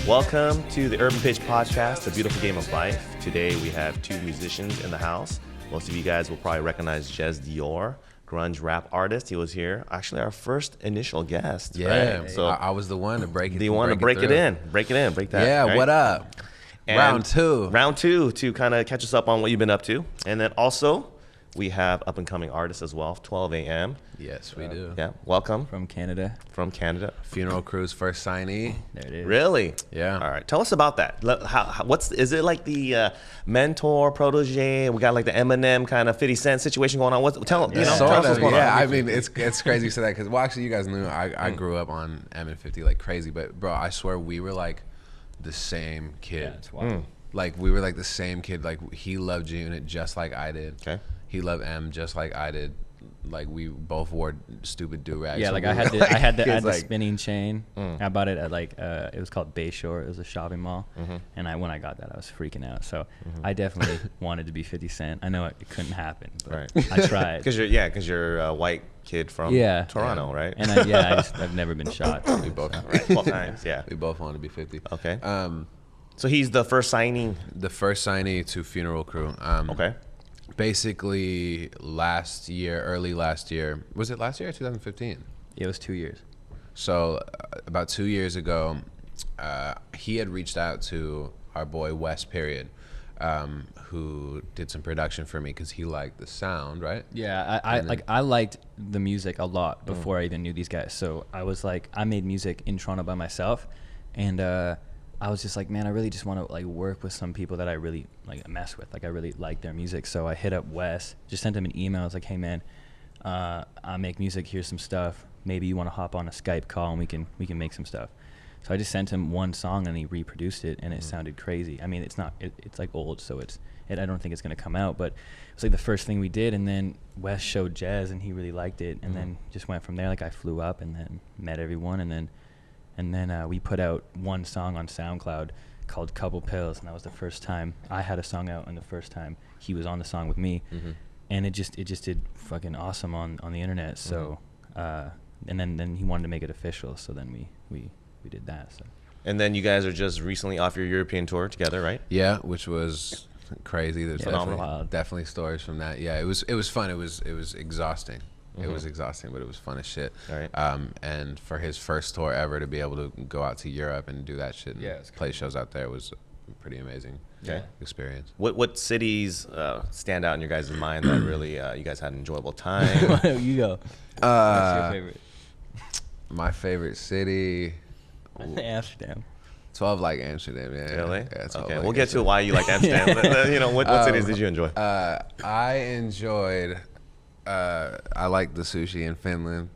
Welcome to the Urban Pitch Podcast, the beautiful game of life. Today we have two musicians in the house. Most of you guys will probably recognize Jez Dior, grunge rap artist. He was here. Actually, our first initial guest. Yeah, right? So I was the one to break it. Do you want to break it in? Break that. Yeah, right? what up? And Round two to kind of catch us up on what you've been up to. And then also, we have up-and-coming artists as well, 12 a.m. Yes, we do. Yeah, welcome. From Canada. Funeral Crew's first signee. There it is. Really? Yeah. All right. Tell us about that. Is it like the mentor protege? We got like the Eminem kind of 50 Cent situation going on. Tell us what's going on. I mean, it's crazy to say that because, well, actually, you guys knew I grew up on M and 50 like crazy, but bro, I swear we were like the same kid. Yeah, it's wild. Like we were like the same kid. Like he loved Unit just like I did. Okay. He loved M just like I did. Like we both wore stupid do-rags. Yeah, so like we I were, had like, I had the kids, spinning chain. I bought it at it was called Bayshore. It was a shopping mall, and when I got that, I was freaking out. So I definitely wanted to be 50 Cent. I know it couldn't happen, but I tried. Because you're a white kid from Toronto, right? And I've never been shot. We both, both times, yeah. We both wanted to be 50. Okay. So he's the first signee. The first signee to Funeral Crew. Okay. Basically, early last year. Was it last year or 2015? It was 2 years. So about 2 years ago, he had reached out to our boy Wes Period, who did some production for me because he liked the sound, right? Yeah, I liked the music a lot before I even knew these guys. So I was like, I made music in Toronto by myself, and I was just like, man, I really just want to like work with some people that I really like mess with. Like I really like their music. So I hit up Wes, just sent him an email. I was like, hey man, I make music. Here's some stuff. Maybe you want to hop on a Skype call and we can make some stuff. So I just sent him one song and he reproduced it and it sounded crazy. I mean, it's like old, so I don't think it's gonna come out, but it was like the first thing we did. And then Wes showed Jez and he really liked it, and then just went from there. Like I flew up and then met everyone, and then we put out one song on SoundCloud called Couple Pills, and that was the first time I had a song out and the first time he was on the song with me. And it just did fucking awesome on the internet. So and then he wanted to make it official, so then we did that. So. And then you guys are just recently off your European tour together, right? Yeah, which was crazy. There's phenomenal. definitely stories from that. Yeah, it was fun. It was exhausting. It was exhausting, but it was fun as shit. All right. And for his first tour ever to be able to go out to Europe and do that shit and play shows out there was a pretty amazing experience. What cities stand out in your guys' mind that really you guys had an enjoyable time? You go. What's your favorite? My favorite city? Amsterdam. 12 like Amsterdam, yeah. Really? Yeah, okay, we'll get to why you like Amsterdam. What cities did you enjoy? I enjoyed... I liked the sushi in Finland.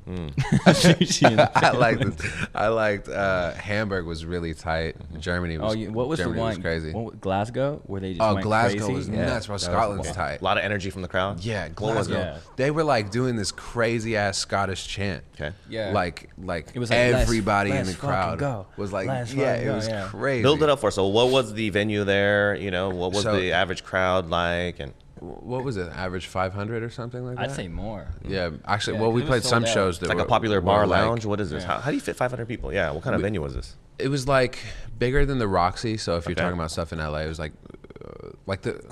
I liked Hamburg was really tight. Germany was what was Germany the one? Was crazy. Glasgow, where they just went Glasgow crazy? was nuts, bro. Scotland's tight. A lot of energy from the crowd. Yeah, Glasgow. Yeah. They were like doing this crazy ass Scottish chant. Okay. Yeah. Like it was like, everybody in the let's crowd go. was like, Let's it go, was crazy. Build it up for us. So what was the venue there? What was the average crowd like? And what was it? Average 500 or something like that? I'd say more. Yeah, actually, we played some shows that like were a popular bar lounge. Like, what is this? How do you fit 500 people? Yeah. What kind of venue was this? It was like bigger than the Roxy. So if you're talking about stuff in LA, it was like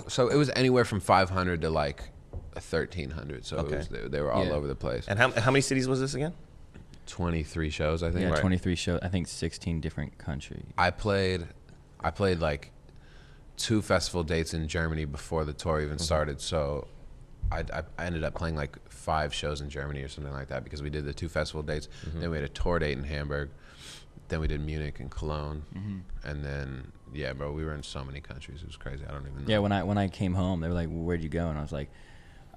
so it was anywhere from 500 to like 1,300. So it was, they were all over the place. And how many cities was this again? 23 shows, I think. Yeah, 23 shows. I think 16 different countries. I played like 2 festival dates in Germany before the tour even started. So I ended up playing like 5 shows in Germany or something like that because we did the 2 festival dates. Then we had a tour date in Hamburg. Then we did Munich and Cologne. And then, yeah, bro, we were in so many countries. It was crazy. I don't even know. Yeah, when I came home, they were like, well, where'd you go? And I was like,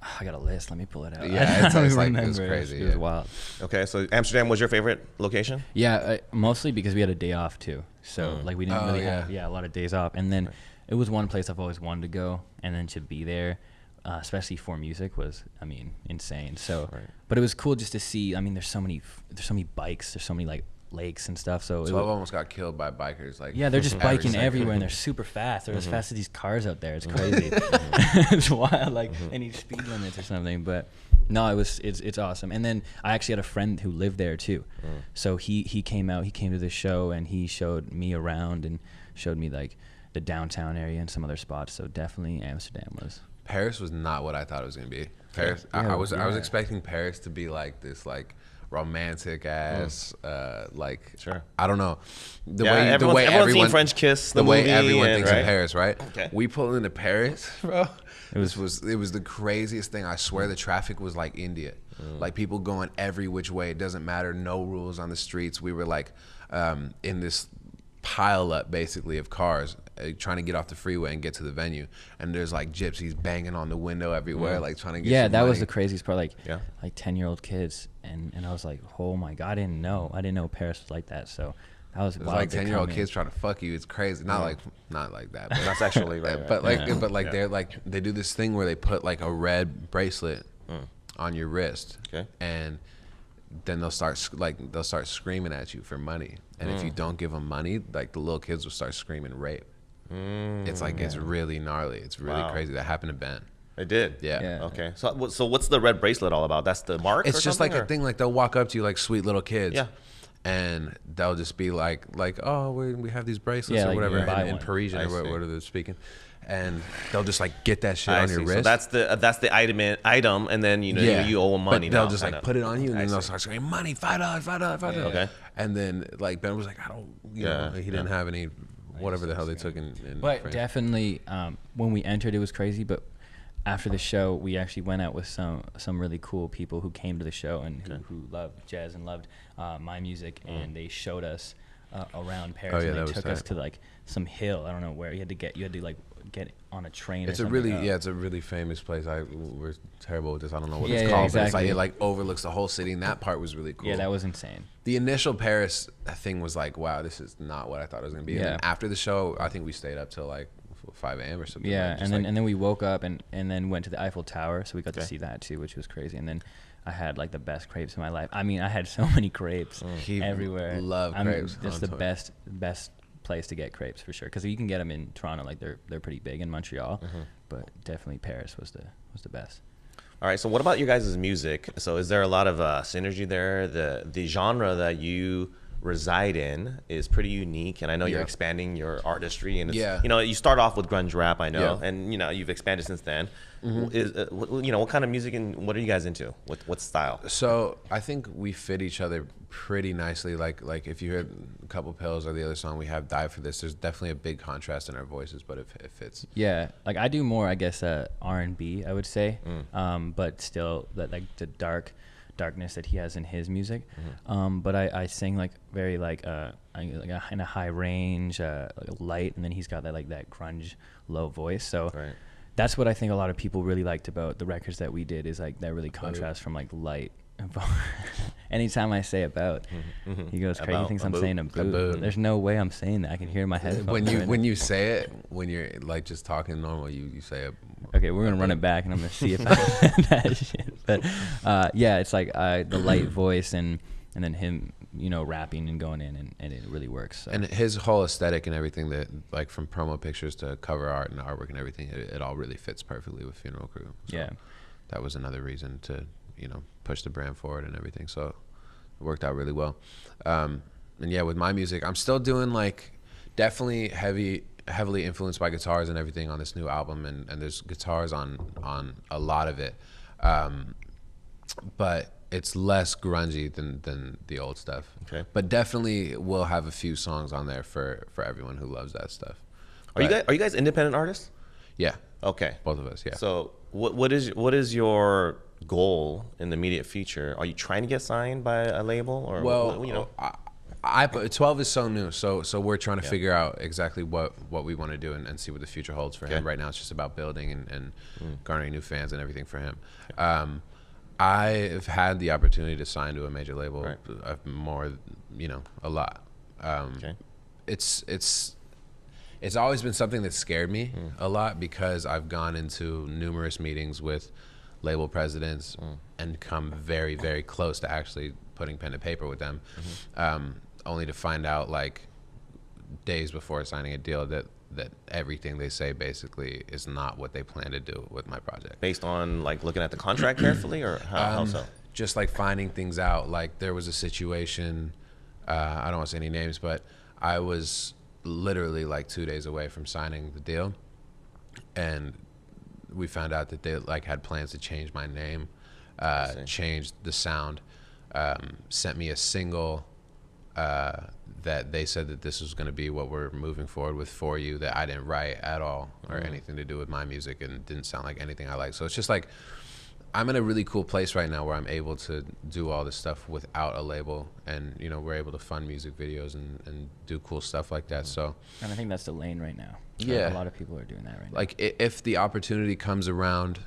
I got a list. Let me pull it out. Yeah, it's like, it was crazy. It was wild. Okay, so Amsterdam was your favorite location? Yeah, mostly because we had a day off too. So like we didn't really have a lot of days off. And then it was one place I've always wanted to go, and then to be there, especially for music, was insane. So, but it was cool just to see. I mean, there's so many bikes. There's so many like lakes and stuff. So 12 almost got killed by bikers. Like, yeah, they're just every biking second. everywhere and they're super fast. They're as fast as these cars out there. It's crazy. It's wild. Like they need speed limits or something. But no, it's awesome. And then I actually had a friend who lived there too. So he came out. He came to the show and he showed me around and showed me like the downtown area and some other spots. So definitely Amsterdam was. Paris was not what I thought it was gonna be. Paris, Yeah, I was yeah. expecting Paris to be like this, like romantic ass, like Sure. I don't know, the Yeah, everyone's seen French Kiss, the the way movie, everyone and- thinks right? in Paris, right? Okay. We pulled into Paris, bro. It was It was the craziest thing. I swear the traffic was like India, like people going every which way. It doesn't matter, no rules on the streets. We were like in this pile up basically of cars trying to get off the freeway and get to the venue, and there's like gypsies banging on the window everywhere, like trying to get yeah, some that was money. the craziest part. Like Yeah. like 10-year-old kids, and I was like, oh my god, I didn't know Paris was like that. So that was It's wild like to 10-year-old come in. kids trying to fuck you. It's crazy. Not like that. But Not sexually, right? but like Yeah. but like Yeah. they're like they do this thing where they put like a red bracelet on your wrist, Okay. and then they'll start screaming at you for money, and if you don't give them money, like the little kids will start screaming rape. It's like it's really gnarly. It's really Wow. crazy. That happened to Ben. It did. Yeah. Yeah. Okay. So what's the red bracelet all about? That's the mark. It's or just like something, a or? thing. Like they'll walk up to you like sweet little kids. Yeah. And they'll just be like, oh, we have these bracelets Yeah, or like, whatever buy in one. Parisian I or see. what are they speaking, and they'll just like get that shit I on your see. wrist. So that's the item, and then you owe them money. But they'll now, just kind like of. put it on you, and I then they'll see. start screaming money, $5, $5. Okay. And then like Ben was like, I don't, you know, he didn't have any, whatever the hell they took in But France. definitely, when we entered, it was crazy. But after the show, we actually went out with some really cool people who came to the show and who loved jazz and loved my music, and they showed us around Paris. Oh, yeah, and that they was took us tight. to like some hill. I don't know where you had to like get on a train. It's or a something really, up. it's a really famous place. We're terrible with this. I don't know what Yeah, it's yeah, called, but exactly. it like overlooks the whole city, and that part was really cool. Yeah, that was insane. The initial Paris thing was like, wow, this is not what I thought it was gonna be. And Yeah. then after the show, I think we stayed up till like 5 a.m. or something. Yeah, like, and then we woke up and then went to the Eiffel Tower, so we got to Okay. see that too, which was crazy. And then I had like the best crepes in my life. I mean, I had so many crepes He everywhere. loved crepes. That's the on tour. best place to get crepes for sure, because you can get them in Toronto, like they're pretty big in Montreal, but definitely Paris was the best. All right. So what about your guys' music? So is there a lot of synergy there? The genre that you reside in is pretty unique, and I know you're Yeah. expanding your artistry, and it's, Yeah. you start off with grunge rap, I know, Yeah. and you've expanded since then. What kind of music and what are you guys into? What style? So I think we fit each other pretty nicely. Like if you heard a couple pills or the other song we have, Die for This, there's definitely a big contrast in our voices, but it fits. Yeah, like I do more, I guess, R&B, I would say, but still that like the darkness that he has in his music. But I sing like very like in a high range, like light, and then he's got that grunge low voice. So Right. that's what I think a lot of people really liked about the records that we did, is like that really contrast from like light. Anytime I say about, he goes crazy. About, He thinks I'm about, saying a boot. about. There's no way I'm saying that. I can hear in my head. When you say it, when you're like just talking normal, you say it. Okay, we're gonna run it back, and I'm gonna see if I that shit. But yeah, it's like the light voice and then him, rapping and going in, and it really works. So. And his whole aesthetic and everything, that like from promo pictures to cover art and artwork and everything, it all really fits perfectly with Funeral Crew. So Yeah. that was another reason to push the brand forward and everything. So it worked out really well. And yeah, with my music, I'm still doing like definitely heavily influenced by guitars and everything on this new album, and there's guitars on a lot of it, but it's less grungy than the old stuff. Okay. But definitely we'll have a few songs on there for everyone who loves that stuff. Are you guys independent artists? Yeah, Okay. both of us. Yeah. So what is your goal in the immediate future? Are you trying to get signed by a label, or Well, I 12 is so new, so we're trying to figure out exactly what we want to do and see what the future holds for him. Okay. Right now, it's just about building and garnering new fans and everything for him. I've had the opportunity to sign to a major label, Right. A lot. Okay. It's always been something that scared me a lot, because I've gone into numerous meetings with label presidents and come very, very close to actually putting pen to paper with them. only to find out like days before signing a deal that everything they say basically is not what they plan to do with my project. Based on like looking at the contract carefully, or how so? Just like finding things out. Like there was a situation, I don't want to say any names, but I was literally like 2 days away from signing the deal, and we found out that they like had plans to change my name, change the sound, sent me a single that they said that this was going to be what we're moving forward with for you, that I didn't write at all or anything to do with my music, and didn't sound like anything I like. So it's just like, I'm in a really cool place right now where I'm able to do all this stuff without a label, and you know, we're able to fund music videos and do cool stuff like that. So, and I think that's the lane right now. Yeah, a lot of people are doing that right now. Like if the opportunity comes around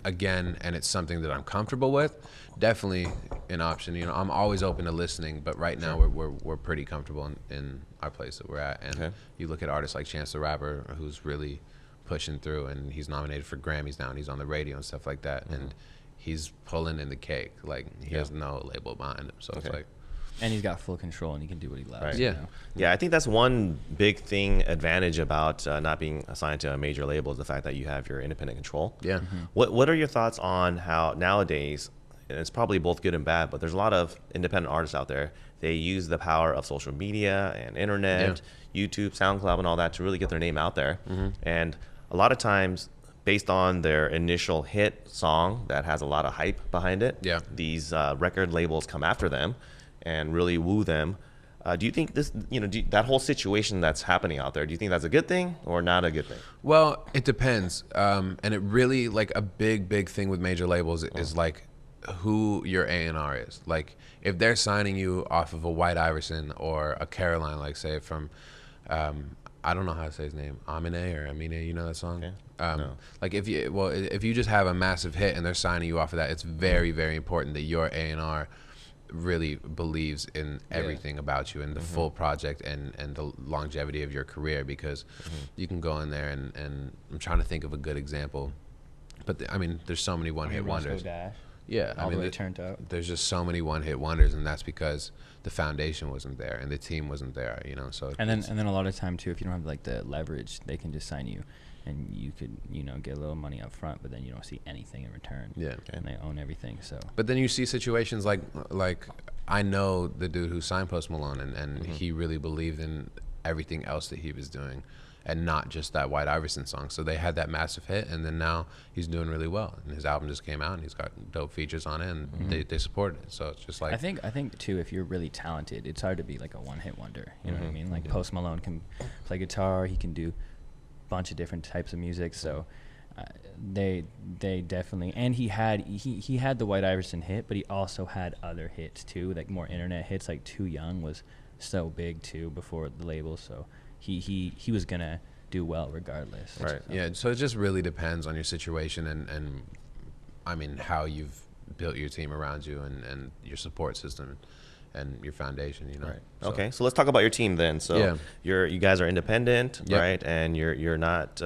again, and it's something that I'm comfortable with, definitely an option. You know, I'm always open to listening, but right now we're pretty comfortable in our place that we're at. And you look at artists like Chance the Rapper, who's really pushing through, and he's nominated for Grammys now, and he's on the radio and stuff like that, and he's pulling in the cake. Like he has no label behind him, so it's like, and he's got full control, and he can do what he loves. Right. You Yeah. know? Yeah, I think that's one big advantage about not being assigned to a major label, is the fact that you have your independent control. Yeah. What are your thoughts on how nowadays, and it's probably both good and bad, but there's a lot of independent artists out there, they use the power of social media and internet, YouTube, SoundCloud, and all that to really get their name out there. And a lot of times, based on their initial hit song that has a lot of hype behind it, these record labels come after them and really woo them. Do you think this, that whole situation that's happening out there, do you think that's a good thing or not a good thing? Well, it depends. And it really, like, a big thing with major labels is like who your A&R is. Like if they're signing you off of a White Iverson or a Caroline, like say from, I don't know how to say his name, Amine or Amine, you know that song? No. Like if you just have a massive hit and they're signing you off of that, it's very important that your A&R really believes in everything about you and the full project and the longevity of your career, because you can go in there and I'm trying to think of a good example, but I mean there's so many one-hit wonders. Yeah, all the way turned up. There's just so many one-hit wonders, and that's because the foundation wasn't there and the team wasn't there, you know. So and then a lot of time too, if you don't have like the leverage, they can just sign you, and you could get a little money up front, but then you don't see anything in return. Yeah, and they own everything. So, but then you see situations like I know the dude who signed Post Malone, and he really believed in everything else that he was doing, and not just that White Iverson song. So they had that massive hit, and then now he's doing really well. And his album just came out, and he's got dope features on it, and they supported it. So it's just like, I think too, if you're really talented, it's hard to be like a one-hit wonder. You know what I mean? Like Post Malone can play guitar, he can do a bunch of different types of music. So they definitely, and he had the White Iverson hit, but he also had other hits too, like more internet hits. Like Too Young was so big too before the label. So he was gonna do well regardless. Right. Yeah. So it just really depends on your situation and I mean how you've built your team around you and your support system and your foundation. You know. Right. So, Okay. So let's talk about your team then. So you guys are independent, right? And you're not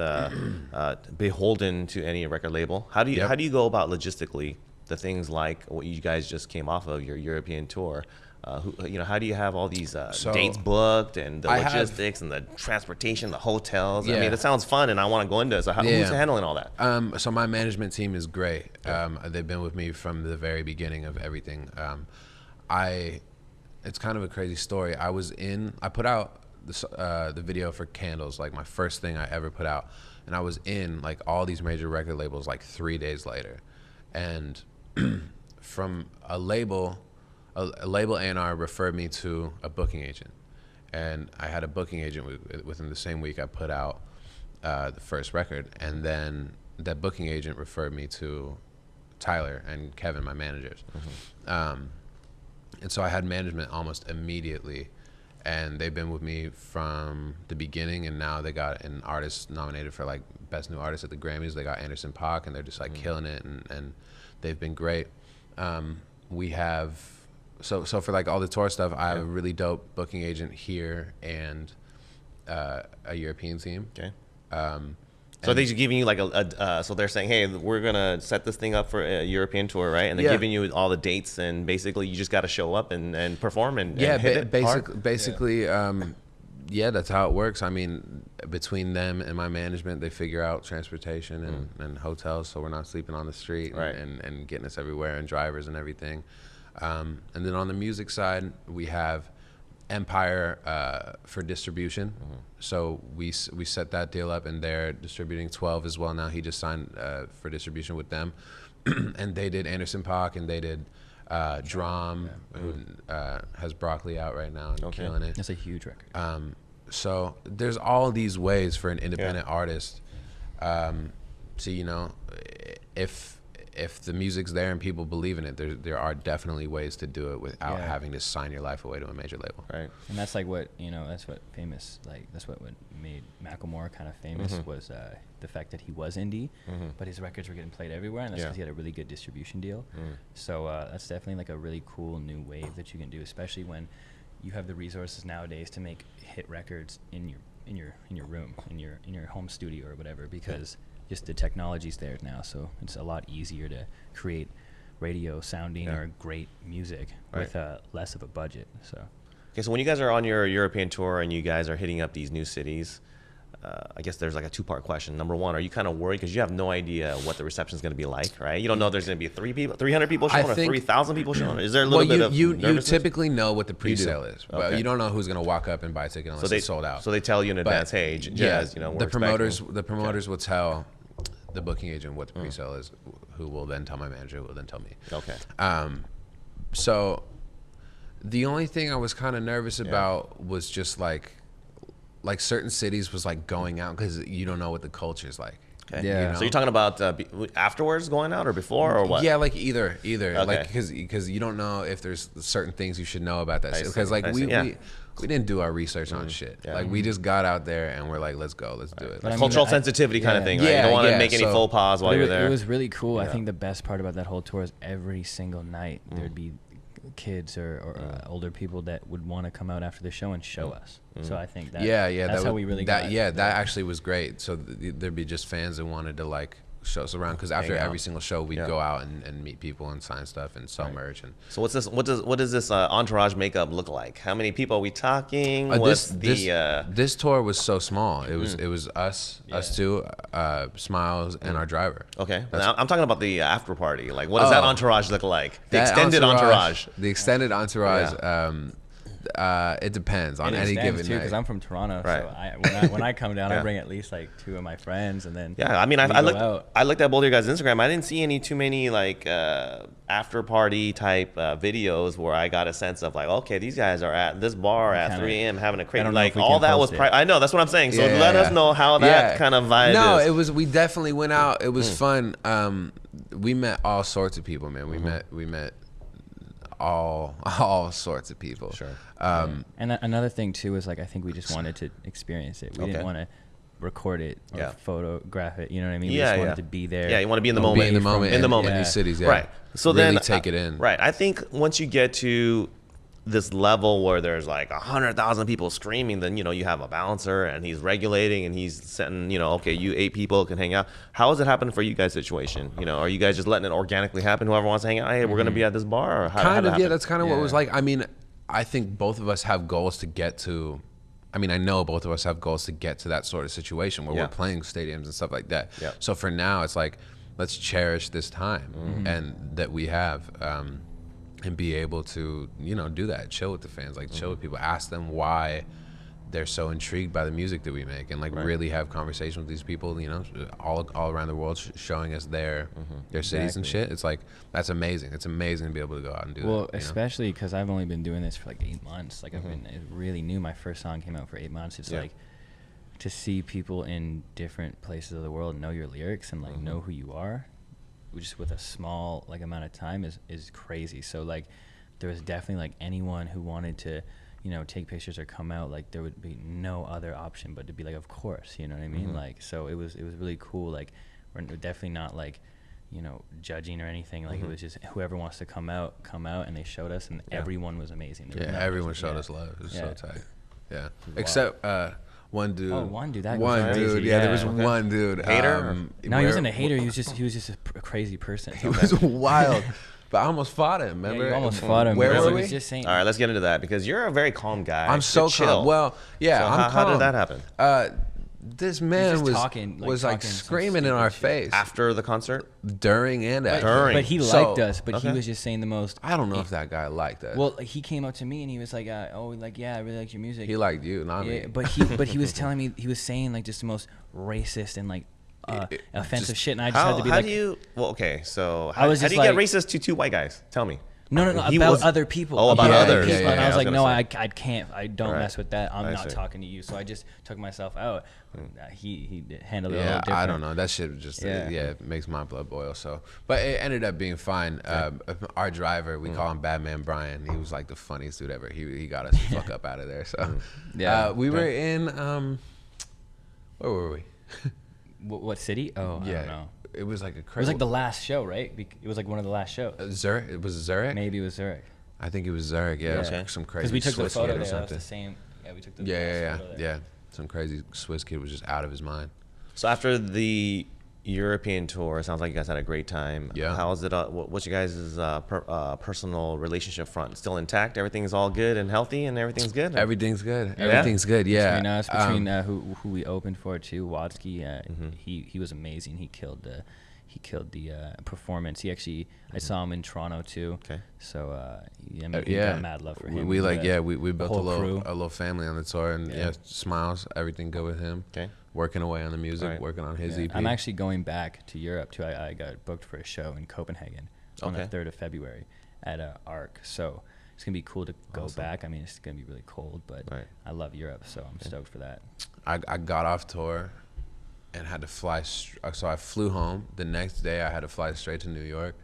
beholden to any record label. How do you go about logistically the things like what you guys just came off of, your European tour? How do you have all these dates booked and the logistics and the transportation, the hotels? I mean, it sounds fun, and I want to go into it. So who's handling all that? So my management team is great. They've been with me from the very beginning of everything. It's kind of a crazy story. I put out the video for Candles, like my first thing I ever put out, and I was in like all these major record labels like 3 days later, and from a label A&R referred me to a booking agent, and I had a booking agent within the same week I put out the first record, and then that booking agent referred me to Tyler and Kevin, my managers. And so I had management almost immediately, and they've been with me from the beginning, and now they got an artist nominated for like Best New Artist at the Grammys. They got Anderson .Paak, and they're just like killing it, and they've been great. We have so for like all the tour stuff, I have a really dope booking agent here and a European team. Okay. So they're giving you like so they're saying, hey, we're gonna set this thing up for a European tour, right? And they're giving you all the dates, and basically you just got to show up and perform and hit it hard. Basically, that's how it works. I mean, between them and my management, they figure out transportation and hotels, so we're not sleeping on the street, right. and getting us everywhere, and drivers and everything. And then on the music side, we have Empire for distribution. So we set that deal up, and they're distributing 12 as well now. He just signed for distribution with them. And they did Anderson .Paak, and they did Drum, who has Broccoli out right now and killing it. That's a huge record. So there's all these ways for an independent artist to, you know, if the music's there and people believe in it, there are definitely ways to do it without having to sign your life away to a major label. Right. And that's like what, you know, that's what made Macklemore kind of famous was the fact that he was indie, but his records were getting played everywhere, and that's because he had a really good distribution deal. So that's definitely like a really cool new wave that you can do, especially when you have the resources nowadays to make hit records in your room, in your home studio or whatever, because just the technology's there now, so it's a lot easier to create radio sounding or great music with less of a budget. So okay, so when you guys are on your European tour and you guys are hitting up these new cities, I guess there's like a two-part question. Number one, are you kind of worried because you have no idea what the reception is going to be like, right? You don't know if there's going to be 300 people showing or 3,000 people showing. Is there a little bit of you nervousness? typically know what the pre-sale is, but you don't know who's going to walk up and buy a ticket unless it's sold out. So they tell you in advance, hey, Jez, you know, the promoters will tell the booking agent what the pre-sale is, who will then tell my manager, who will then tell me. Okay. So the only thing I was kind of nervous about was just like certain cities was like going out because you don't know what the culture is like. Okay. Yeah. You know? So you're talking about afterwards going out or before or what? Yeah, like either. Okay. Like because you don't know if there's certain things you should know about that shit. Because like we didn't do our research on shit. Yeah. Like we just got out there and we're like, let's go, let's do it. Like cultural sensitivity kind of thing, right? You don't want to make any faux pas while you're there. It was really cool. I think the best part about that whole tour is every single night there'd be kids or older people that would want to come out after the show and show us. So I think that that's how we really got that actually was great. So there'd be just fans that wanted to like show us around, because after every single show we'd go out and meet people and sign stuff and sell merch. And so what does this entourage makeup look like? How many people are we talking? This tour was so small. It was us two, Smiles, and our driver. Okay. Now I'm talking about the after party. Like, what does that entourage look like? The extended entourage. The extended entourage. It depends on any given night. Because I'm from Toronto, so when I come down, I bring at least like 2 of my friends, and then I mean, I looked at both of your guys' Instagram. I didn't see too many like after party type videos where I got a sense of like, okay, these guys are at this bar at 3 a.m. having a crazy, like all that was I know, that's what I'm saying. So let us know how that kind of vibe is. No, it was, we definitely went out. It was fun. We met all sorts of people, man. We met all sorts of people. Sure. And another thing too is like, I think we just wanted to experience it. We didn't want to record it or photograph it. You know what I mean? We just wanted to be there. Yeah, you want to be in the moment. In the moment. In these cities. Yeah. Right. So really then take it in. Right. I think once you get to this level where there's like 100,000 people screaming, then you have a bouncer and he's regulating and he's setting, okay, you 8 people can hang out. How has it happened for you guys' situation? Are you guys just letting it organically happen? Whoever wants to hang out, hey, we're gonna be at this bar, or how that's kind of what it was like. I mean, I think both of us have goals to get to. I mean, I know both of us have goals to get to that sort of situation where we're playing stadiums and stuff like that. Yeah. So for now, it's like, let's cherish this time and that we have. And be able to, do that, chill with the fans, like chill with people, ask them why they're so intrigued by the music that we make, and like really have conversations with these people, all around the world, showing us their cities and shit. It's like, that's amazing. It's amazing to be able to go out and do that. Well, especially because I've only been doing this for like 8 months. Like I've been really new. My first song came out for 8 months. It's like to see people in different places of the world know your lyrics and like know who you are, just with a small like amount of time is crazy. So like there was definitely like anyone who wanted to take pictures or come out, like there would be no other option but to be like, of course, you know what I mean? Like, so it was really cool. Like we're definitely not like judging or anything. Like it was just whoever wants to come out, and they showed us, and everyone was amazing. Everyone showed us love. It was so tight. Except One dude. Oh, one dude. That was One crazy. dude. Yeah, there was Okay. one dude. Hater? No, he wasn't a hater. He was just a crazy person. He was wild. But I almost fought him. Remember? Yeah, you almost fought him. Where bro. were I we? was just saying. All right, let's get into that because you're a very calm guy. I'm so You're chill. calm. Well, yeah, So I'm calm. how did that happen? This man just was talking, like, was like talking some screaming in stupid our shit. face After the concert? during and after. During. But he So- liked us. But okay. he was just saying the most. I don't know if that guy liked us. Well, he came up to me and he was like, "Oh, like yeah, I really like your music." he liked you, not Yeah, me. but he was telling me, he was saying like just the most racist and like offensive just- shit, and I just had to be How like, do you? Well, okay. So I was how just do you get like- racist to two white guys? Tell me. no, He about was- other people. Oh, about others. people. Yeah, And yeah, I was I was like, gonna no, say. I can't. I don't Right. mess with that. I'm I not see. talking to you. So I just took myself out. He handled it a Yeah, little different. I don't know. That shit just Yeah. it makes my blood boil. So, but it ended up being fine. Our driver, we call him Batman Brian. He was like the funniest dude ever. He got us the fuck up out of there. So, Yeah. we were in where were we? What city? Oh, I don't know. It was like a It was crazy. like the last show, right? It was like one of the last shows. Zurich. It was Zurich. Maybe it was Zurich. I think it was Zurich. Yeah, it was Okay. some crazy Because we took the Swiss photo kid there. or That was something. the same. Yeah, we took the Yeah, last yeah, photo yeah, there. yeah. Some crazy Swiss kid was just out of his mind. So after the European tour, it sounds like you guys had a great time. Yeah. How's it? What's your guys' personal relationship front? Still intact? Everything's all good and healthy, and everything's good. Everything's good. Yeah? Everything's good. Yeah. Between us, between who we opened for too, Wadsky. He was amazing. He killed the performance. He actually, I saw him in Toronto too. Okay. So he Yeah, got mad love for him. we He's, like we built whole crew. a little family on the tour, and yeah, Smiles, everything good with him. Okay. Working away on the music, Right. working on his Yeah. EP. I'm actually going back to Europe too. I got booked for a show in Copenhagen on the Okay. 3rd of February at Arc. So it's gonna be cool to go Awesome. back. I mean, it's gonna be really cold, but Right. I love Europe, so I'm stoked for that. I got off tour and had to fly. So I flew home. The next day, I had to fly straight to New York,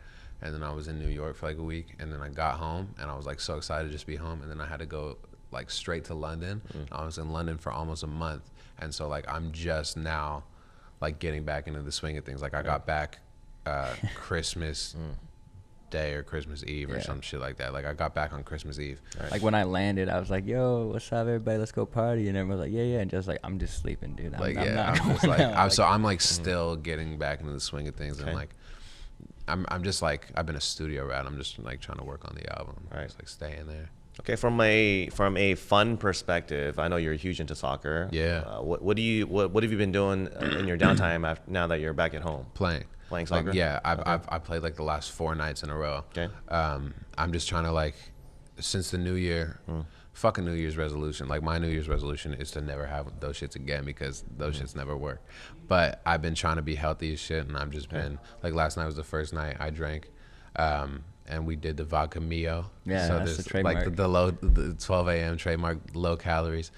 and then I was in New York for like a week, and then I got home, and I was like so excited to just be home, and then I had to go like straight to London. I was in London for almost a month, and so like I'm just now like getting back into the swing of things. Like I got back Christmas Day or Christmas Eve or Yeah. some shit like that. Like I got back on Christmas Eve. Like when I landed, I was like, "Yo, what's up, everybody? Let's go party!" And everyone was like, "Yeah, yeah." And just like, I'm just sleeping, dude. I'm not I'm just going like, out. I'm like still getting back into the swing of things, and Okay. like, I'm just like, I've been a studio rat. I'm just like trying to work on the album, Right. just like staying there. Okay, from a fun perspective, I know you're huge into soccer. Yeah. What have you been doing in your downtime now that you're back at home? Playing Playing like, soccer? yeah, I played like the last 4 nights in a row. Okay. I'm just trying to like, since the new year, fuck a New Year's resolution. Like my New Year's resolution is to never have those shits again because those shits never work. But I've been trying to be healthy as shit, and I've just been like, last night was the first night I drank, and we did the vodka Mio. Yeah, so that's there's the trademark. like the 12 a.m. trademark, low calories.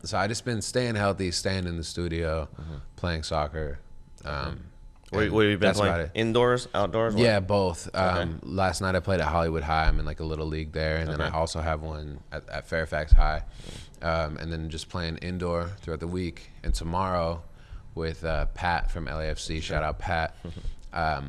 So I just been staying healthy, staying in the studio, playing soccer. Where and have you been that's about playing? it. Indoors, outdoors? What? Yeah, both. Last night I played at Hollywood High. I'm in like a little league there, and then I Okay. also have one at Fairfax High, and then just playing indoor throughout the week. And tomorrow, with Pat from LAFC, shout out Pat. I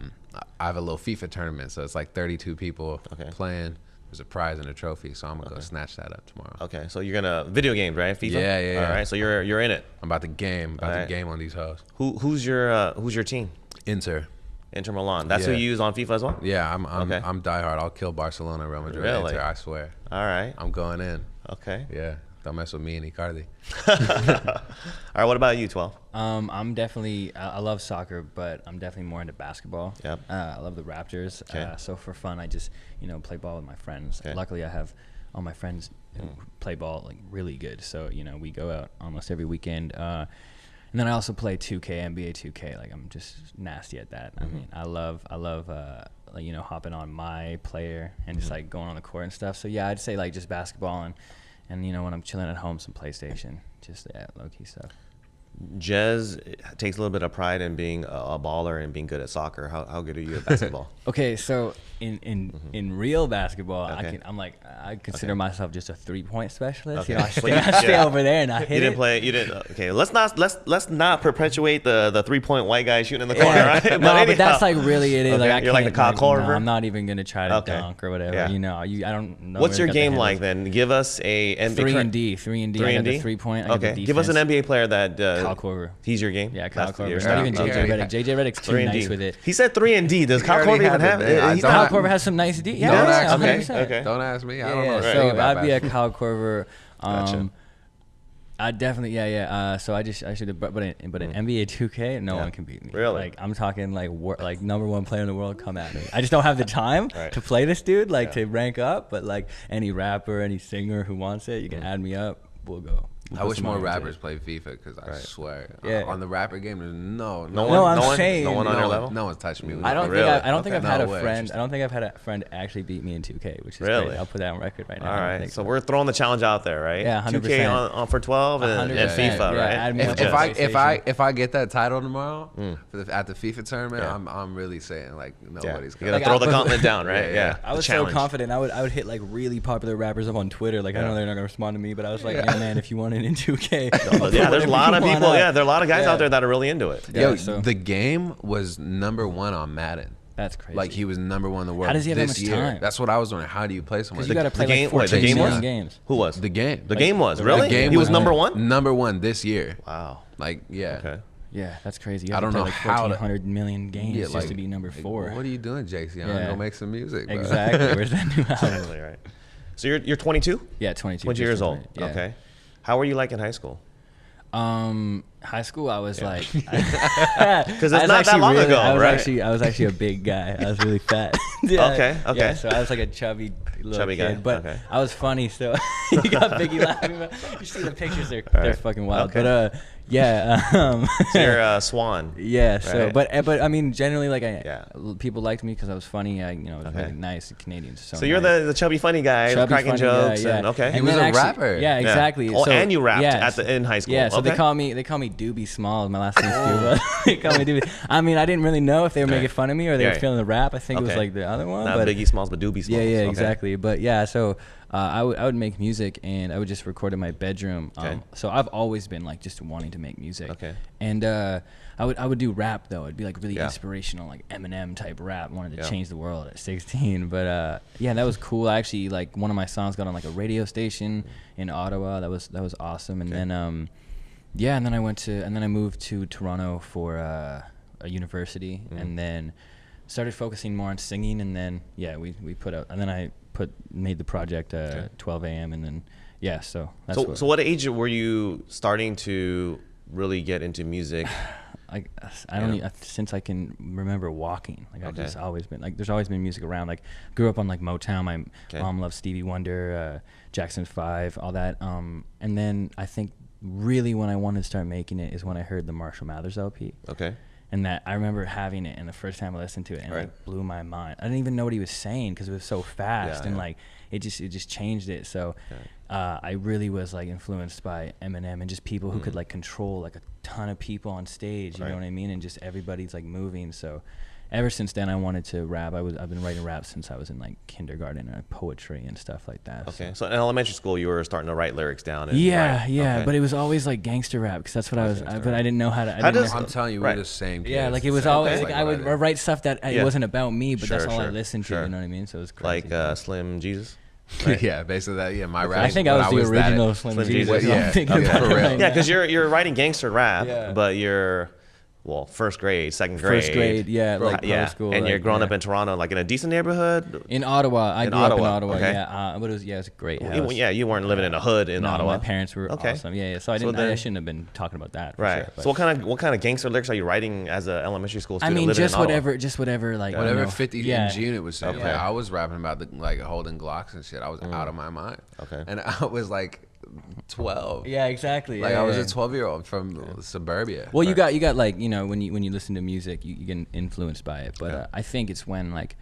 have a little FIFA tournament, so it's like 32 people Okay. playing. There's a prize and a trophy, so I'm gonna go snatch that up tomorrow. Okay, so you're gonna video games, right? FIFA. Yeah, yeah, yeah. All right, so you're in it. I'm about to game, Alright. on these hoes. Who's your team? Inter. Inter Milan. That's who Yeah. you use on FIFA as well. Yeah, I'm Okay. I'm diehard. I'll kill Barcelona, Real Madrid, Really? Inter. I swear. All right. I'm going in. Okay. Yeah, don't mess with me and Icardi. All right. What about you, 12? I'm definitely, I love soccer, but I'm definitely more into basketball. Yep. I love the Raptors. Okay. So for fun, I just, play ball with my friends. Okay. Luckily, I have all my friends who play ball like really good. So, we go out almost every weekend. And then I also play 2K, NBA 2K. Like I'm just nasty at that. I mean, I love like, hopping on my player and just like going on the court and stuff. So yeah, I'd say like just basketball and when I'm chilling at home, some PlayStation, just low key stuff. Jez takes a little bit of pride in being a baller and being good at soccer. How good are you at basketball? Okay, so in real basketball, Okay. I consider myself just a 3-point specialist. Okay. You know, I Well, stay over there and I hit You didn't it. play. You didn't. Okay, let's not perpetuate the 3-point white guy shooting in the corner, Yeah. right? No, but that's like really it is. Okay, Like I you're like the can't, Kyle no, Korver? I'm not even gonna try to Okay. dunk or whatever. Yeah. You know, I don't know. What's where your I got the game handles. like then? Give us a NBA 3 and D. I got the 3-point. I got the Okay, give us an defense. NBA player that Kyle Korver. he's your game. Yeah, Kyle That's Korver. your Not style. even JJ Okay. Redick. JJ Redick's too 3 and D. nice with it. He said 3 and D. Does He Kyle already Korver even had have? it, man. He's Don't Kyle not. Korver has some nice D. Yeah, Don't yeah, ask me. 100%. Okay. Don't ask me. I Yeah, don't know. yeah. shit So about I'd be a basketball. Kyle Korver. Gotcha. I definitely, so I should have, but in NBA 2K, no Yeah. one can beat me. Really? Like I'm talking like #1 player in the world, come at me. I just don't have the time Right. to play this dude, like Yeah. to rank up. But like any rapper, any singer who wants it, you can add me up. We'll go. I wish more rappers played FIFA because I Right. swear, Yeah. on the rapper game, there's No No, one. I'm saying- No one on your level. no one's touched me. With I don't FIFA. think Really? I don't think Okay. I've had No a way. friend. I don't think I've had a friend actually beat me in 2K, which is Really? great. I'll put that on record right now. All I don't right, think so we're throwing the challenge out there, right? Yeah, 2K 100%. on for 12 and 100%, FIFA, yeah, right? add me If, up if on I PlayStation. if I get that title tomorrow at the FIFA tournament, Yeah. I'm really saying like Yeah. nobody's You gotta Like, throw the I- gauntlet down, right? Yeah, Yeah. yeah. I was so Challenge. confident. I would hit like really popular rappers up on Twitter. Like I Yeah. know they're not gonna respond to me, but I was like, yeah, man, if you want it in 2K, Yeah, there's a lot of people. Yeah, there are a lot of guys Yeah. out there that are really into it. Yeah, Yo, so- the game was #1 on Madden. That's crazy. Like he was #1 in the world. How does he have that this much year. time? That's what I was wondering. How do you play someone? because you got to play game- like wait, the 14 game million was? games. Who was the game. The game was the really. game He was was number one. #1 this year. Wow. Like yeah. Okay. Yeah, that's crazy. You I have don't to play know like how to- 1,400 million games Yeah, just like, to be number 4. What are you doing, JC? I'm Yeah. gonna go make some music. Bro. Exactly. Where's that new album? Totally right. So you're 22. Yeah, 22. 20 just years turned old. 20, yeah. Okay. How were you like in high school? High school, I was like, Because because it's not that long ago, right? I was actually a big guy. I was really fat. Okay, okay. Yeah, so I was like a chubby little Chubby kid, guy, but okay. I was funny. So you got Biggie laughing. About, you see the pictures? They're right. fucking wild. Okay. But yeah. So you're a Swan. Yeah. So, Right. but I mean, generally, like Yeah. people liked me because I was funny. I was Okay. really nice. Canadians. So you're nice. the chubby funny guy, Chubby, cracking funny guy, jokes, yeah. and okay. He was then a rapper. Yeah, Yeah. exactly. Oh, So, and you rapped yeah, in high school. Yeah, so Okay. they call me Doobie Smalls. My last name's Doobie. They call me Doobie. I mean, I didn't really know if they were making Right. fun of me or they Yeah, were feeling the rap. I think it was Okay. like the other one. Not but Biggie Smalls, but Doobie Smalls. yeah, Okay. exactly. But yeah, so I would make music and I would just record in my bedroom. Okay. So I've always been like just wanting to make music. Okay. And I would do rap though. It'd be like really Yeah. inspirational, like Eminem type rap. Wanted to Yeah. change the world at 16. But yeah, that was cool. I actually like one of my songs got on like a radio station in Ottawa. That was awesome. And Okay. then yeah, and then I moved to Toronto for a university, and then started focusing more on singing. And then yeah, we put out, and then I made the project 12 a.m. and then yeah, so that's So what age were you starting to really get into music? I don't even, since I can remember walking. Like I've Okay. just always been like, there's always been music around. Like grew up on like Motown. My Okay. mom loved Stevie Wonder, Jackson 5, all that. And then I think really when I wanted to start making it is when I heard the Marshall Mathers LP. Okay. And that I remember having it, and the first time I listened to it, and it Right. like blew my mind. I didn't even know what he was saying because it was so fast, Yeah, and yeah. like it just changed it. So I really was like influenced by Eminem and just people who could like control like a ton of people on stage. You Right. know what I mean? And just everybody's like moving. So ever since then, I wanted to rap. I've been writing rap since I was in like kindergarten, and poetry and stuff like that. Okay. So in elementary school, you were starting to write lyrics down. And Yeah, write. yeah, Okay. but it was always like gangster rap because that's what I was. gangster But I didn't know how to. I How didn't does- know- I'm telling you, Right. we're the same. yeah, kids. like it was Same always thing. like I would did. write stuff that Yeah. it wasn't about me, but that's Sure, all I sure, listened to. sure. You know what I mean? So it was crazy. Like Slim Jesus. Yeah, basically that. Yeah, my rap. I think I was the that- original Slim Slim Jesus. Jesus. I'm Yeah, thinking okay, about for it real. right Yeah, now. because you're writing gangster rap, Yeah. but you're first grade, second grade. First grade, yeah, like yeah, pro school, and you're like, growing yeah. up in Toronto, like in a decent neighborhood. In Ottawa, I In grew up in Ottawa, Ottawa. okay. Yeah, but it was a great house. You weren't living in a hood in no, Ottawa. my parents were Okay. awesome. Yeah, yeah. So I So didn't. I then- shouldn't have been talking about that. For Right. Sure, but- So what kind of gangster lyrics are you writing as an elementary school I student? mean, living just in Ottawa? whatever, like Whatever you know, 50 yeah. in June it was saying. Okay. Like, I was rapping about like holding Glocks and shit. I was out of my mind. Okay. And I was like 12. Yeah, exactly. Like yeah, I was yeah. a 12-year-old from suburbia. Well, you got like when you listen to music, you get influenced by it. But Yeah. I think it's when like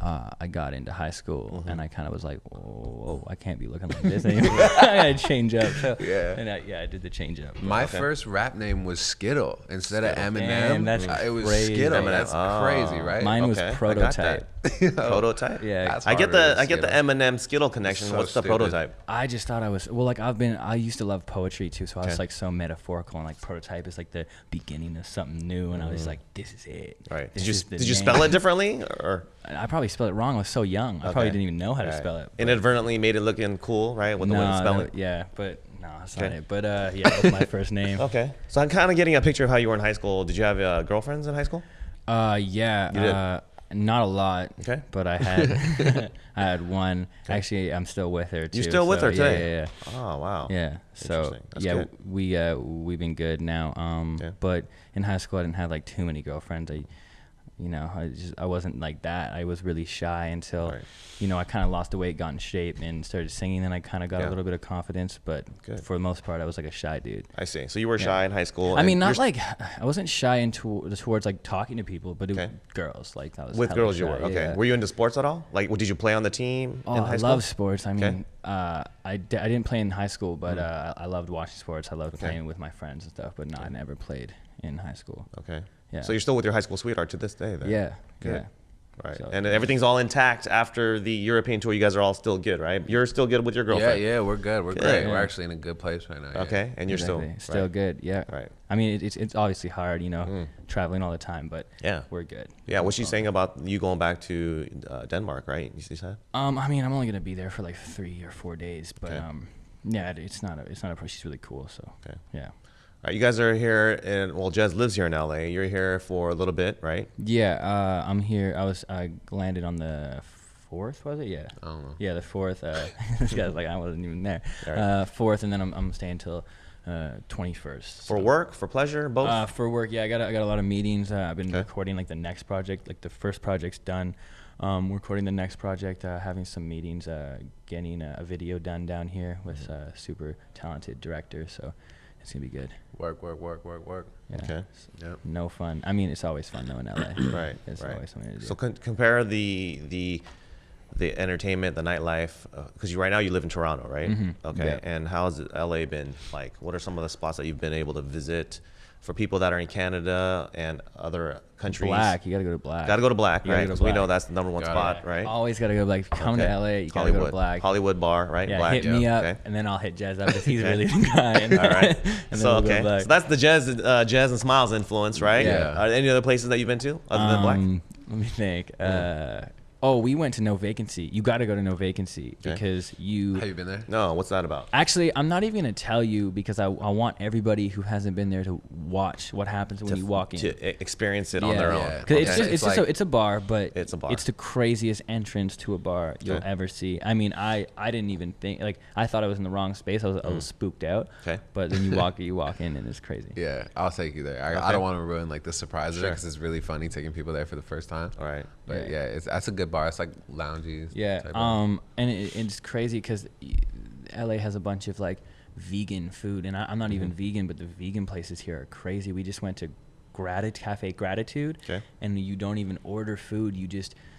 I got into high school, and I kind of was like, whoa, I can't be looking like this anymore. I gotta change up. So, and I did the change up. My first rap name was Skittle instead of Eminem. Damn, that's it was crazy. Skittle. Eminem. That's crazy, right? Mine was Okay, I got Prototype. Prototype. Yeah, I get harder the than Skittle. Eminem Skittle connection. So What's the stupid. Prototype? I just thought I was I used to love poetry too, so I was like so metaphorical, and like Prototype is like the beginning of something new, and I was like, this is it. Right. This Did is the you name. spell it differently or? I probably spelled it wrong. I was so young. I probably didn't even know how to spell it. But Inadvertently made it looking cool, right? With the way you spell it. Yeah, but no, that's not Okay. it. But yeah, that was my first name. Okay. So I'm kind of getting a picture of how you were in high school. Did you have girlfriends in high school? Yeah. Not a lot. Okay. But I had I had one. Actually, I'm still with her too. You're still with her today? Yeah. Oh, wow. Yeah. So Interesting. That's yeah, good. we've been good now. But in high school I didn't have like too many girlfriends. I wasn't like that. I was really shy until I kind of lost the weight, got in shape, and started singing. Then I kind of got a little bit of confidence. But for the most part, I was like a shy dude. I see. So you were shy in high school. I mean, and not like I wasn't shy towards like talking to people, but girls. Like that was with hella girls you shy, were. Okay. yeah. Were you into sports at all? Like, did you play on the team in high I school? love sports. I mean, I didn't play in high school, but I loved watching sports. I loved playing with my friends and stuff. But no, I never played in high school. Okay. Yeah. So you're still with your high school sweetheart to this day then? Yeah. Good. Yeah. Right. So- And everything's all intact after the European tour. You guys are all still good, right? You're still good with your girlfriend. Yeah, we're good. We're Good. great. Yeah. We're actually in a good place right now. Yeah. Okay. And you're Exactly. still right. good. Yeah. Right. I mean, it's obviously hard, traveling all the time, but Yeah. we're good. Yeah. What's she saying about you going back to Denmark, right? You said? I mean, I'm only gonna be there for like 3 or 4 days, but Okay. yeah, it's not a pro. She's really cool, so Okay. yeah. All right, you guys are here, Jez lives here in LA. You're here for a little bit, right? Yeah, I'm here. I landed on the 4th, was it? Yeah. I don't know. Yeah, the 4th. This guy's like, I wasn't even there. All right. 4th, and then I'm staying till 21st. For work, for pleasure, both. For work, yeah, I got a lot of meetings. I've been recording like the next project. Like the first project's done. Recording the next project, having some meetings, getting a video done down here with a super talented director. So it's gonna be good. Work. Yeah. Okay. Yep. No fun. I mean, it's always fun though in LA. Right. It's right. always something to do. So compare the entertainment, the nightlife, because right now you live in Toronto, right? Okay. Yeah. And how's LA been like? What are some of the spots that you've been able to visit for people that are in Canada and other countries? Black. You gotta go to Black. Got to go to Black, You gotta right? go to Because we know Black. that's the number one Got spot, it. right? Always gotta go to Black. If you come to Okay. LA, you gotta Hollywood. go to Black. Hollywood bar, right? Yeah, Black. hit me up, Okay. and then I'll hit Jez up because he's really the guy. And All right. and then So we'll go okay. Black. So that's the Jez and Smiles influence, right? Yeah. Are there any other places that you've been to other than Black? Let me think. We went to No Vacancy. You got to go to No Vacancy because Have you been there? No, what's that about? Actually, I'm not even going to tell you because I want everybody who hasn't been there to watch what happens when you walk in. To experience it on their own. Yeah. Because Okay. it's a bar, but It's a bar. It's the craziest entrance to a bar you'll ever see. I mean, I didn't even think I thought I was in the wrong space. I was spooked out. Okay. But then you walk in and it's crazy. Yeah, I'll take you there. I don't want to ruin like the surprise because it's really funny taking people there for the first time. All right. But yeah, that's a good bar. It's like loungy. Yeah. type of- And it's crazy because LA has a bunch of like vegan food, and I'm not even vegan, but the vegan places here are crazy. We just went to Cafe Gratitude, and you don't even order food.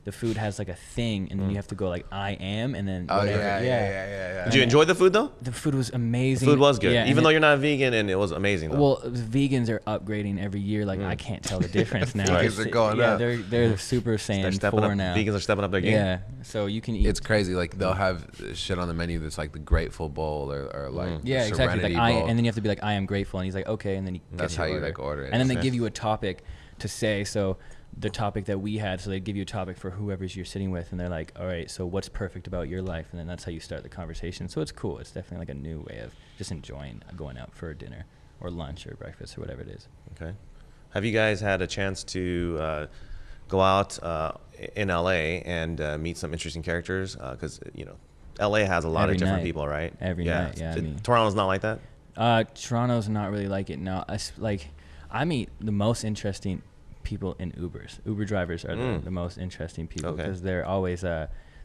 The food has like a thing, and then you have to go like I am, and then Oh whatever. yeah. Did you enjoy the food though? The food was amazing. Food was good, Yeah, even though you're not vegan, and it was amazing though. well, vegans are upgrading every year. Like I can't tell the difference now. Vegans It's- are going yeah, up. they're Super they're Saiyan stepping 4 up. now. Vegans are stepping up their game. Yeah, so you can eat. It's crazy. Like they'll have shit on the menu that's like the Grateful Bowl or like Yeah, the exactly. Like Serenity Bowl. and then you have to be like, I am grateful, and he's like, okay, and then he That's gets how your you, like, order it. And then they Okay. give you a topic to say. So the topic that we had, so they give you a topic for whoever's you're sitting with, and they're like, all right, so what's perfect about your life, and then that's how you start the conversation. So it's cool. It's definitely like a new way of just enjoying going out for a dinner or lunch or breakfast or whatever it is. Okay. Have you guys had a chance to go out in LA and meet some interesting characters? Because LA has a lot Every of different night. people, right? Every night, yeah, I mean- Toronto's not like that. Toronto's not really like it. No, I meet the most interesting people in Ubers. Uber drivers are the most interesting people Okay. because they're always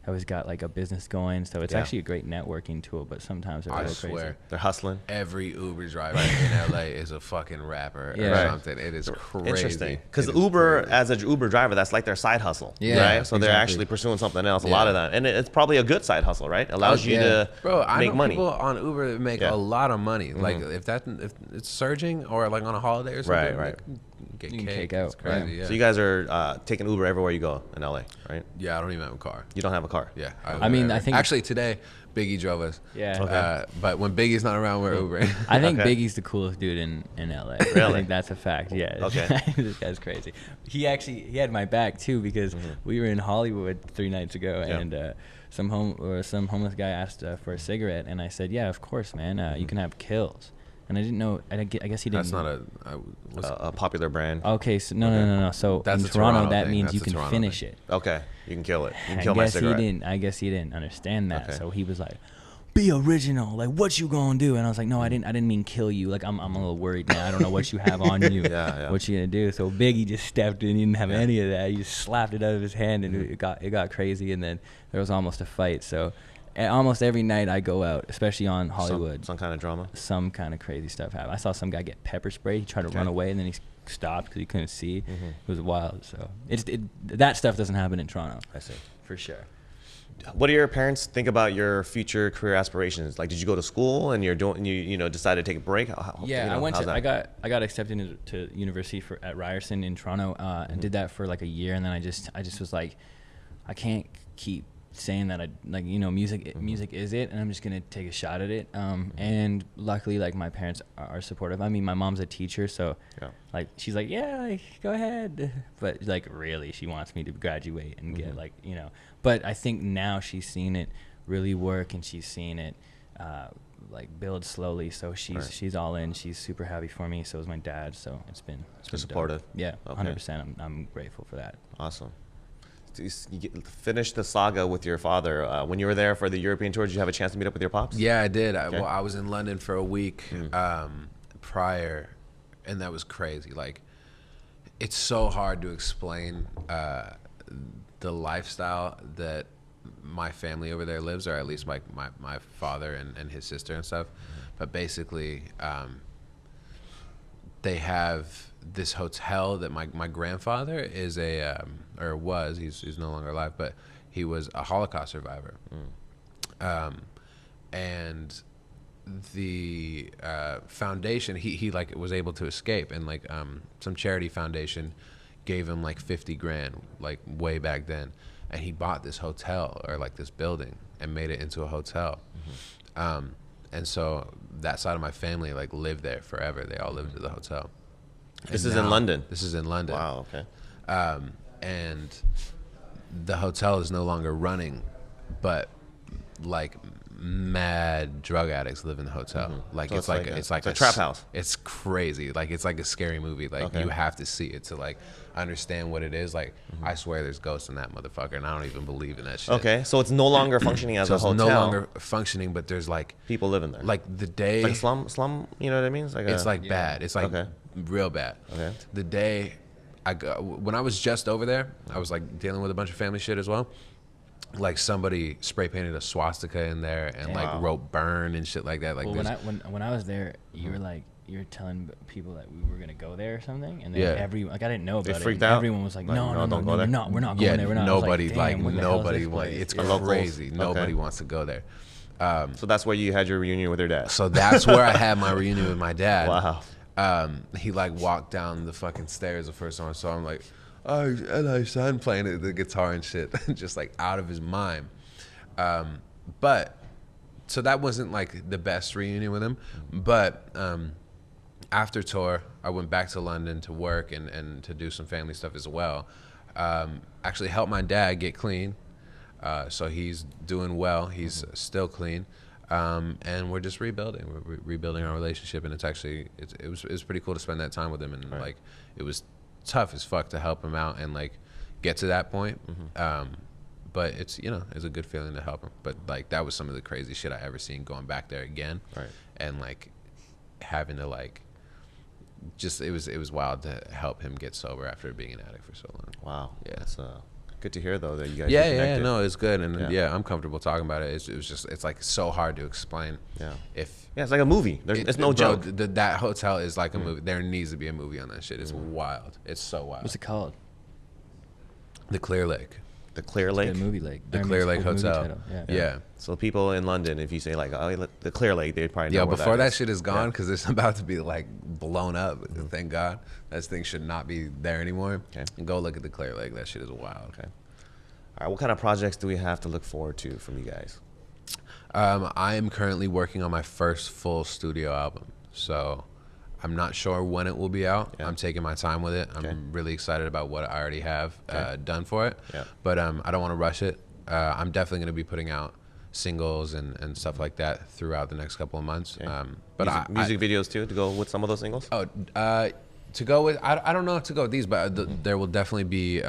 always got like a business going. So it's actually a great networking tool, but sometimes they're a I little swear. crazy. They're hustling. Every Uber driver in LA is a fucking rapper or something. It is crazy. Interesting. Because Uber, as an Uber driver, that's like their side hustle. Right? So they're actually pursuing something else, a lot of that. And it's probably a good side hustle, right? Allows you to I make know money. people on Uber that make a lot of money. Like if it's surging or like on a holiday or something, Right. Get You can cake. cake out, It's crazy. Yeah. So you guys are taking Uber everywhere you go in LA, right? Yeah, I don't even have a car. You don't have a car. Yeah. I mean, I think actually today Biggie drove us. Yeah. Okay. But when Biggie's not around, we're Ubering. I think Okay. Biggie's the coolest dude in LA. Really? I think that's a fact. Yeah. Okay. This guy's crazy. He had my back too because we were in Hollywood 3 nights ago and some homeless guy asked for a cigarette and I said, yeah, of course, man. You can have Kills. And I didn't know. I guess he didn't. That's not A popular brand. Okay, so no. So That's in a Toronto, Toronto that thing. means That's you a can Toronto finish thing. it. Okay, you can kill it. You can kill my guess cigarette. I guess he didn't understand that. Okay. So he was like, "Be original. Like, what you gonna do?" And I was like, "No, I didn't mean kill you. Like, I'm a little worried now. I don't know what you have on you. Yeah. What you gonna do?" So Biggie just stepped in. He didn't have any of that. He just slapped it out of his hand, and it got crazy. And then there was almost a fight. So almost every night I go out, especially on Hollywood. Some kind of drama. Some kind of crazy stuff happened. I saw some guy get pepper spray. He tried to run away, and then he stopped because he couldn't see. It was wild. So that stuff doesn't happen in Toronto. I see. For sure. What do your parents think about your future career aspirations? Like, did you go to school and you decided to take a break? I went to. I got accepted to university at Ryerson in Toronto, and did that for like a year, and then I just was like, I can't keep saying that music is it, and I'm just gonna take a shot at it. And luckily, like, my parents are supportive. I mean, my mom's a teacher, so like she's like, yeah, like, go ahead, but like really she wants me to graduate and get but I think now she's seen it really work, and she's seen it like build slowly, so she's all in. She's super happy for me. So is my dad, so it's been supportive. dope. Yeah, Okay. 100%. I'm grateful for that. Awesome. So you finished the saga with your father. When you were there for the European tour, did you have a chance to meet up with your pops? Yeah, I did. Okay. I was in London for a week prior, and that was crazy. Like, it's so hard to explain the lifestyle that my family over there lives, or at least like my father and his sister and stuff. But basically, they have this hotel that my grandfather is or was, he's no longer alive, but he was a Holocaust survivor. And the foundation, he like was able to escape, and like some charity foundation gave him like 50 grand, like way back then, and he bought this hotel, or like this building, and made it into a hotel. And so that side of my family like lived there forever. They all lived at the hotel. This is in London. This is in London. Wow. Okay. And the hotel is no longer running, but like mad drug addicts live in the hotel. Like, So it's like a trap house. It's crazy. Like, it's like a scary movie. Like, you have to see it to like understand what it is. Like, I swear there's ghosts in that motherfucker, and I don't even believe in that shit. Okay, so it's no longer functioning as So a it's hotel. no longer functioning, but there's like People living there. like the day, like slum. You know what I mean? it's like bad. It's like Okay. real bad. Okay. The day when I was just over there, I was like dealing with a bunch of family shit as well. Like, somebody spray painted a swastika in there and like wrote "burn" and shit like that. Like, well, when I was there, you were telling people that we were gonna go there or something, and then Yeah. I didn't know about it. freaked and out? Everyone was like, Like, no, don't go there? we're not going there. We're not. I was nobody "Damn, what the hell is nobody this like place?" it's Locals. crazy. Okay. Nobody wants to go there. So that's where you had your reunion with your dad. So that's where I had my reunion with my dad. Wow. He like walked down the fucking stairs the first time I saw him, like, oh, hello, son, playing the guitar and shit, just like out of his mind. But so that wasn't like the best reunion with him. But after tour, I went back to London to work and to do some family stuff as well. Actually helped my dad get clean. So he's doing well. He's still clean. And we're just rebuilding. We're rebuilding our relationship, and it was pretty cool to spend that time with him. And like, it was tough as fuck to help him out and like get to that point. But it's a good feeling to help him. But like, that was some of the crazy shit I ever seen, going back there again. Right. And like having to like, just it was wild to help him get sober after being an addict for so long. Wow. Yeah. That's Good to hear though that you guys. Yeah, reconnected. no, it's good, and Yeah. yeah, I'm comfortable talking about it. It was just, it's like so hard to explain. Yeah. If Yeah, it's like a movie. It's no bro, joke. that hotel is like a movie. There needs to be a movie on that shit. It's wild. It's so wild. What's it called? The Clear Lake. The Clear Lake. The movie lake. The I mean, Clear it's Lake called movie Hotel. title, Yeah. Yeah. So people in London, if you say like, oh, the Clear Lake, they probably know Yo, where before that is. shit is gone, Yeah. because it's about to be like blown up. Thank God, that thing should not be there anymore. Okay. And go look at the Clear Lake. That shit is wild. Okay. All right. What kind of projects do we have to look forward to from you guys? I am currently working on my first full studio album, so I'm not sure when it will be out. Yeah. I'm taking my time with it. Okay. I'm really excited about what I already have Okay. done for it. Yeah. But I don't want to rush it. I'm definitely going to be putting out singles and stuff like that throughout the next couple of months. Okay. But music videos too to go with some of those singles. To go with, I don't know if to go with these, but there will definitely be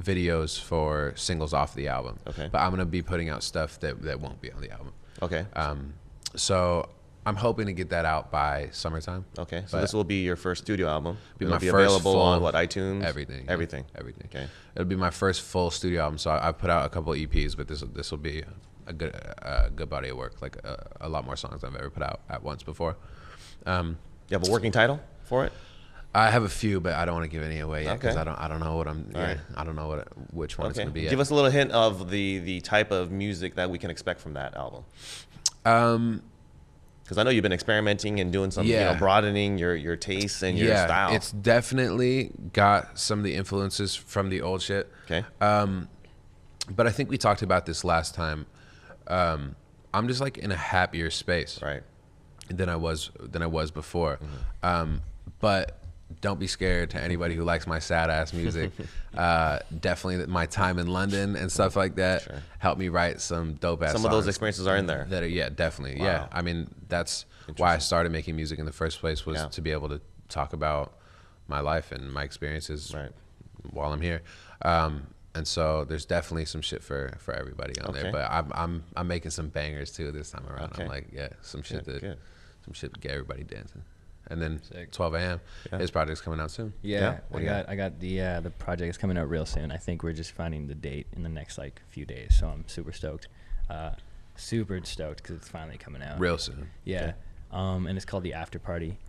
videos for singles off the album. Okay. But I'm gonna be putting out stuff that won't be on the album. Okay. So I'm hoping to get that out by summertime. Okay. So but this will be your first studio album. Be It'll my be first available full- on what, iTunes? Everything. Everything. Everything. Okay. It'll be my first full studio album. So I put out a couple EPs, but this will be a good body of work. Like a lot more songs than I've ever put out at once before. You have a working title for it? I have a few, but I don't want to give any away yet because Okay. I don't know what I'm. All right. I don't know which one it's Okay. gonna be. Give us a little hint of the type of music that we can expect from that album. Because I know you've been experimenting and doing some, Yeah. broadening your tastes and your yeah, style. it's definitely got some of the influences from the old shit. Okay. But I think we talked about this last time. I'm just like in a happier space Right. than I was before. But don't be scared to anybody who likes my sad ass music. Definitely my time in London and stuff like that Sure. helped me write some dope ass songs. Some of those experiences are in there. That are, yeah, definitely. Wow. Yeah. I mean, that's why I started making music in the first place, was Yeah. to be able to talk about my life and my experiences Right. while I'm here. And so there's definitely some shit for everybody on Okay. there. But I'm making some bangers too this time around. Okay. I'm like, yeah, some shit Good. to get everybody dancing. And then Sick. 12 a.m. Yeah. His project's coming out soon. Yeah? Yeah, What do you got? I got the project is coming out real soon. I think we're just finding the date in the next like few days, so I'm super stoked. Super stoked because it's finally coming out. Real soon. Yeah. And it's called The After Party.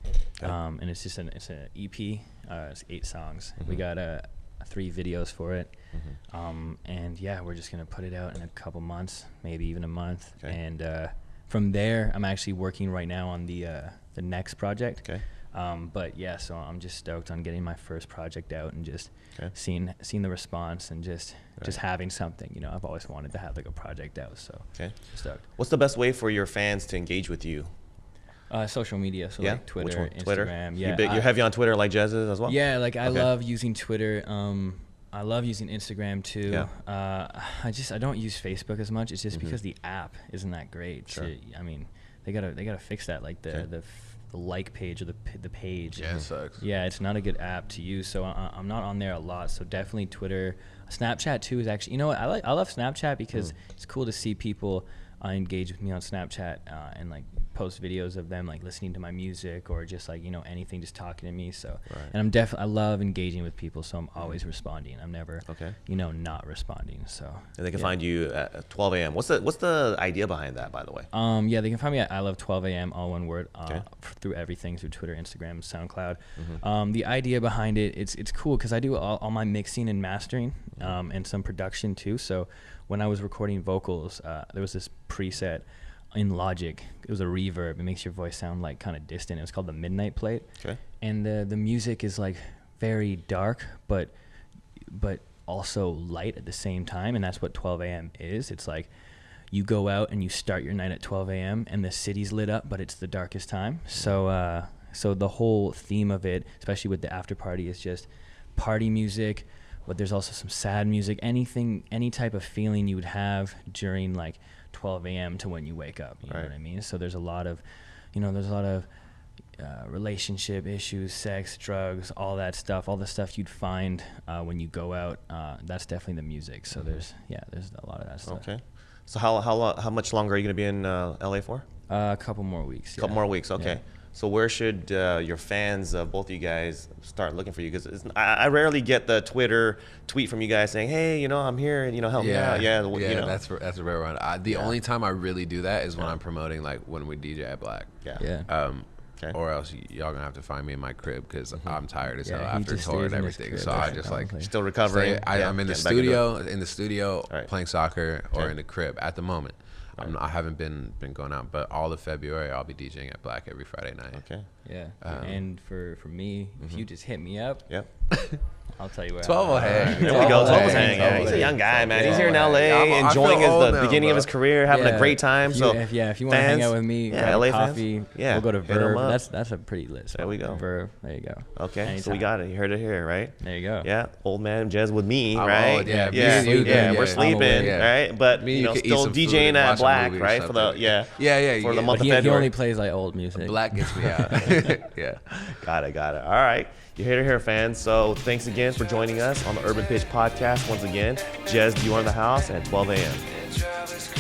Okay. And it's just an EP. It's 8 songs. We Mhm. got 3 videos for it. Mhm. And yeah, we're just gonna put it out in a couple months, maybe even a month. Okay. And from there, I'm actually working right now on the next project. Okay. But yeah, so I'm just stoked on getting my first project out and just Okay. seeing the response and just Right. having something. You know, I've always wanted to have like a project out, so Okay. stoked. What's the best way for your fans to engage with you? Social media, so Yeah. like Twitter, Which one? Instagram. Twitter. Yeah, You're heavy on Twitter like Jez is as well. yeah, like I Okay. love using Twitter. I love using Instagram too. Yeah. I don't use Facebook as much. It's just Mhm. because the app isn't that great. Sure. I mean, they gotta fix that. Like Okay. the like page or the page. Yeah, it sucks. Yeah, it's not a good app to use, so I'm not on there a lot. So definitely Twitter, Snapchat too is actually. You know what? I love Snapchat because it's cool to see people engage with me on Snapchat and like post videos of them like listening to my music or just like anything, just talking to me. So Right. and I love engaging with people, so I'm always responding. I'm never Okay. not responding. So And they can yeah. find you at 12 a.m. What's the idea behind that, by the way? Yeah, they can find me at I Love 12 a.m. all one word Okay. through everything, through Twitter, Instagram, SoundCloud. Mhm. The idea behind it, it's cool because I do all my mixing and mastering and some production too. So when I was recording vocals, there was this preset in Logic. It was a reverb. It makes your voice sound like kind of distant. It was called the Midnight Plate. Okay. And the music is like very dark, but also light at the same time, and that's what 12 a.m. is. It's like you go out and you start your night at 12 a.m. and the city's lit up, but it's the darkest time. So the whole theme of it, especially with the after party, is just party music, but there's also some sad music, any type of feeling you would have during like 12 a.m. to when you wake up. You know Right. what I mean? So there's a lot of relationship issues, sex, drugs, all that stuff, all the stuff you'd find when you go out. That's definitely the music. So there's a lot of that stuff. Okay. So how much longer are you going to be in LA for? A couple more weeks. A couple more weeks. Okay. Yeah. So where should your fans, both of you guys, start looking for you? Because I rarely get the Twitter tweet from you guys saying, "Hey, I'm here, and help me out." Yeah, that's a rare one. The only time I really do that is when I'm promoting, like when we DJ at Black. Yeah. Okay. Or else y'all gonna have to find me in my crib because I'm tired as hell he after just tour stays and in his everything. crib. So I just like Still recovering. I'm in the getting back into it. studio Right. playing soccer or Okay. in the crib at the moment. I haven't been going out, but all of February I'll be DJing at Black every Friday night. Okay. Yeah. And for me, if you just hit me up, Yep. I'll tell you where. 12 will hang. There we go. 12 was hang. hanging. Yeah, he's a young guy, man. He's here in Yeah. LA, I enjoying feel old the now, beginning of bro. his career, having a great time. If So you, if you want to hang fans, out with me, yeah, grab a LA fans, coffee. yeah, We'll go to hit 'em Verve. up. That's a pretty lit spot. There we go. Verve. There you go. Okay, so Anytime. we got it. You heard it here, right? There you go. Yeah, old man Jez with me, I'm right? old, yeah. yeah, Me and you, yeah. we're I'm sleeping, awake. Yeah. right? But Me and you could eat still some food DJing and at watch a Black, movie or right? For the something. yeah, Yeah. for the month But of he February. only plays like old music. Black gets me out. Yeah. Got it. All right. You heard it here, fans. So thanks again for joining us on the Urban Pitch Podcast. Once again, Jez Dior in the house at 12 a.m.